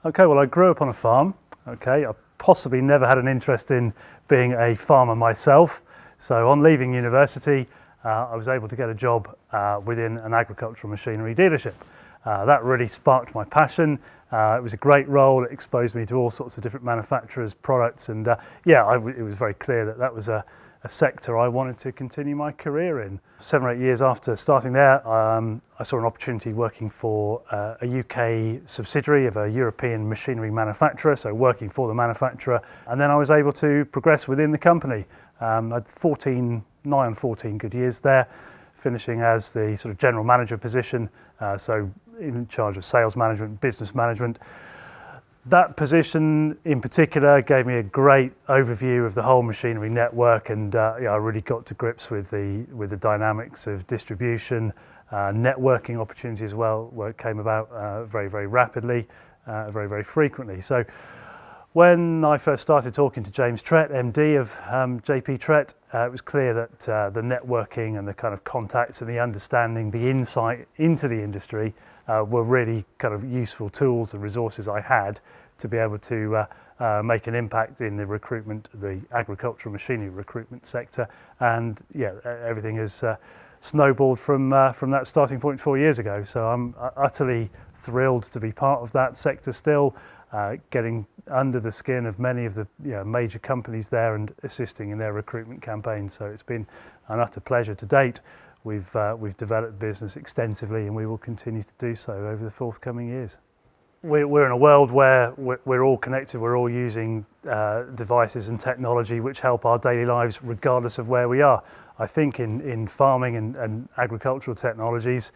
Okay, well, I grew up on a farm. Okay, I possibly never had an interest in being a farmer myself. So on leaving university, I was able to get a job within an agricultural machinery dealership. That really sparked my passion. It was a great role. It exposed me to all sorts of different manufacturers' products, and it was very clear that that was a sector I wanted to continue my career in. 7 or 8 years after starting there, I saw an opportunity working for a UK subsidiary of a European machinery manufacturer, so working for the manufacturer, and then I was able to progress within the company. I had 9 and 14 good years there, finishing as the sort of general manager position, so in charge of sales management, business management. That position in particular gave me a great overview of the whole machinery network, and I really got to grips with the dynamics of distribution, networking opportunities as well, where it came about very, very rapidly, very, very frequently. So when I first started talking to James Trett, MD of JP Trett, it was clear that the networking and the kind of contacts and the understanding, the insight into the industry were really kind of useful tools and resources I had to be able to make an impact in the recruitment, the agricultural machinery recruitment sector. And yeah, everything has snowballed from that starting point 4 years ago. So I'm utterly thrilled to be part of that sector still, getting under the skin of many of the major companies there and assisting in their recruitment campaigns. So it's been an utter pleasure to date. We've developed the business extensively, and we will continue to do so over the forthcoming years. We're in a world where we're all connected, we're all using devices and technology which help our daily lives regardless of where we are. I think in farming and agricultural technologies,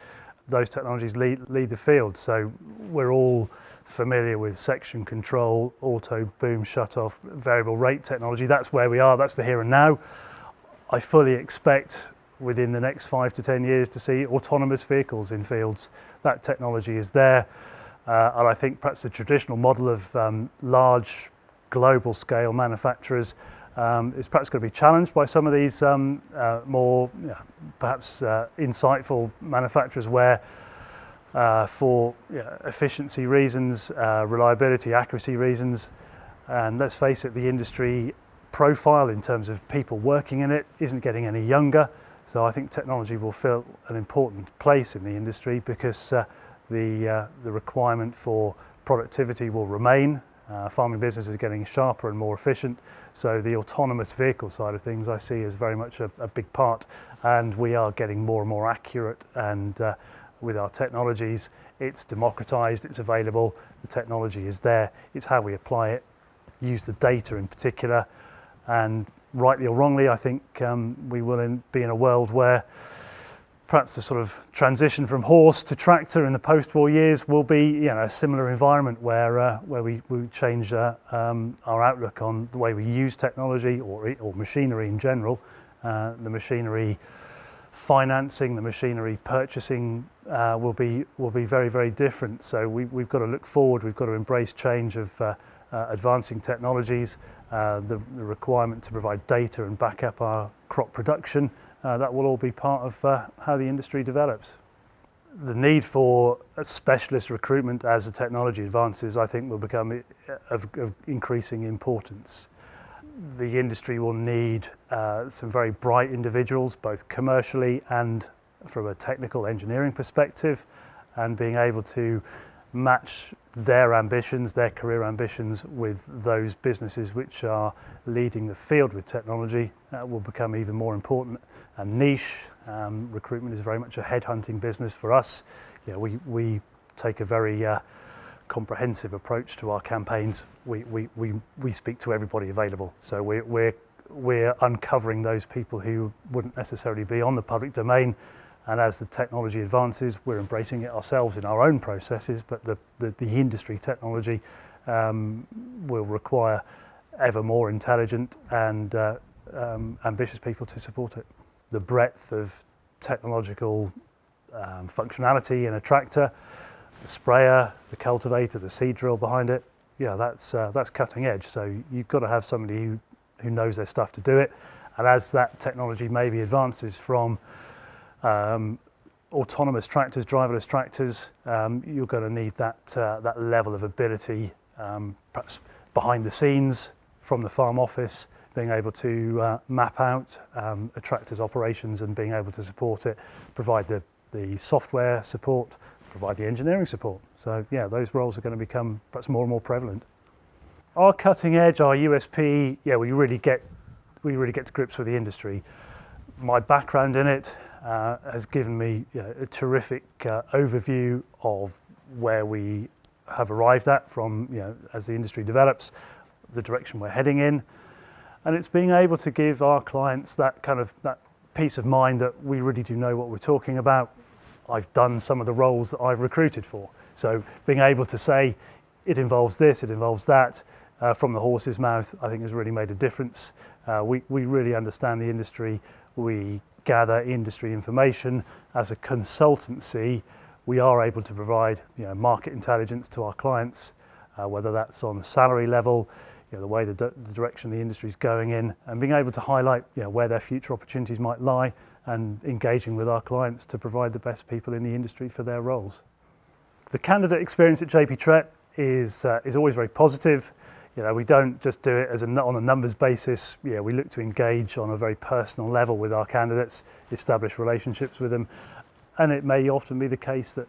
those technologies lead the field. So we're all familiar with section control, auto boom shut-off, variable rate technology. That's where we are, that's the here and now. I fully expect within the next 5 to 10 years to see autonomous vehicles in fields. That technology is there, and I think perhaps the traditional model of large global scale manufacturers is perhaps going to be challenged by some of these more perhaps insightful manufacturers where for efficiency reasons, reliability, accuracy reasons, and let's face it, the industry profile in terms of people working in it isn't getting any younger. So I think technology will fill an important place in the industry because the requirement for productivity will remain. Farming business is getting sharper and more efficient. So the autonomous vehicle side of things I see as very much a big part, and we are getting more and more accurate, and with our technologies it's democratized, it's available, the technology is there, it's how we apply it, use the data in particular, and rightly or wrongly, I think we will be in a world where perhaps the sort of transition from horse to tractor in the post-war years will be a similar environment where we change our outlook on the way we use technology or machinery in general. The machinery financing, the machinery purchasing will be very, very different. So we've got to look forward, we've got to embrace change of advancing technologies, the requirement to provide data and back up our crop production. That will all be part of how the industry develops. The need for specialist recruitment as the technology advances, I think, will become of increasing importance. The industry will need some very bright individuals, both commercially and from a technical engineering perspective, and being able to match their ambitions, their career ambitions, with those businesses which are leading the field with technology will become even more important and niche. Recruitment is very much a headhunting business for us. We take a very comprehensive approach to our campaigns. We speak to everybody available, so we're uncovering those people who wouldn't necessarily be on the public domain. And as the technology advances, we're embracing it ourselves in our own processes, but the industry technology will require ever more intelligent and ambitious people to support it. The breadth of technological functionality in a tractor, the sprayer, the cultivator, the seed drill behind it, that's cutting edge. So you've got to have somebody who knows their stuff to do it. And as that technology maybe advances from autonomous tractors, driverless tractors, you're going to need that level of ability, perhaps behind the scenes from the farm office, being able to map out a tractor's operations and being able to support it, provide the software support, provide the engineering support. So yeah, those roles are going to become perhaps more and more prevalent. Our cutting edge, our USP, yeah, we really get to grips with the industry. My background in it has given me a terrific overview of where we have arrived at from, as the industry develops, the direction we're heading in. And it's being able to give our clients that peace of mind that we really do know what we're talking about. I've done some of the roles that I've recruited for. So being able to say, it involves this, it involves that, from the horse's mouth, I think has really made a difference. We really understand the industry. We gather industry information. As a consultancy, we are able to provide market intelligence to our clients, whether that's on the salary level, the way the direction the industry is going in, and being able to highlight where their future opportunities might lie, and engaging with our clients to provide the best people in the industry for their roles. The candidate experience at JP Trett is always very positive. We don't just do it on a numbers basis. We look to engage on a very personal level with our candidates, establish relationships with them, and it may often be the case that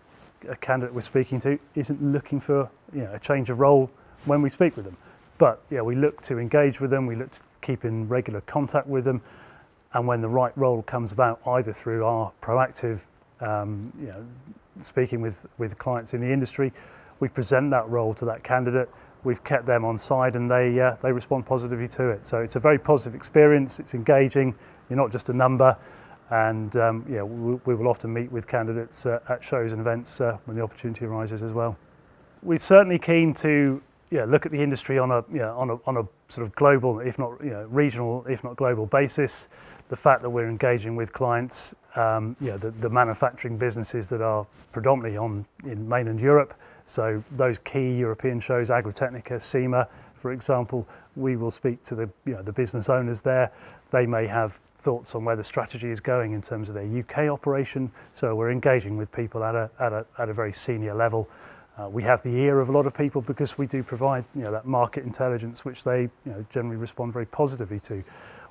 a candidate we're speaking to isn't looking for a change of role when we speak with them. But we look to engage with them, we look to keep in regular contact with them, and when the right role comes about, either through our proactive speaking with clients in the industry, we present that role to that candidate. We've kept them on side, and they respond positively to it. So it's a very positive experience. It's engaging. You're not just a number, and we will often meet with candidates at shows and events when the opportunity arises as well. We're certainly keen to look at the industry on a sort of global, if not regional, if not global basis. The fact that we're engaging with clients, the manufacturing businesses that are predominantly in mainland Europe. So those key European shows, Agritechnica, SEMA, for example, we will speak to the business owners there. They may have thoughts on where the strategy is going in terms of their UK operation. So we're engaging with people at a very senior level. We have the ear of a lot of people because we do provide that market intelligence, which they generally respond very positively to.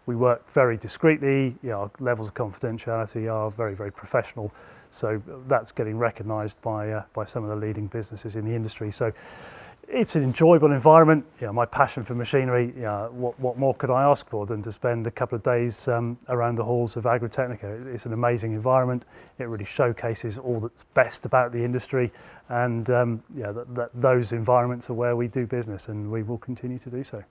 We work very discreetly. Our levels of confidentiality are very, very professional. So that's getting recognised by some of the leading businesses in the industry. So it's an enjoyable environment. My passion for machinery, what more could I ask for than to spend a couple of days around the halls of Agritechnica? It's an amazing environment. It really showcases all that's best about the industry, and those environments are where we do business, and we will continue to do so.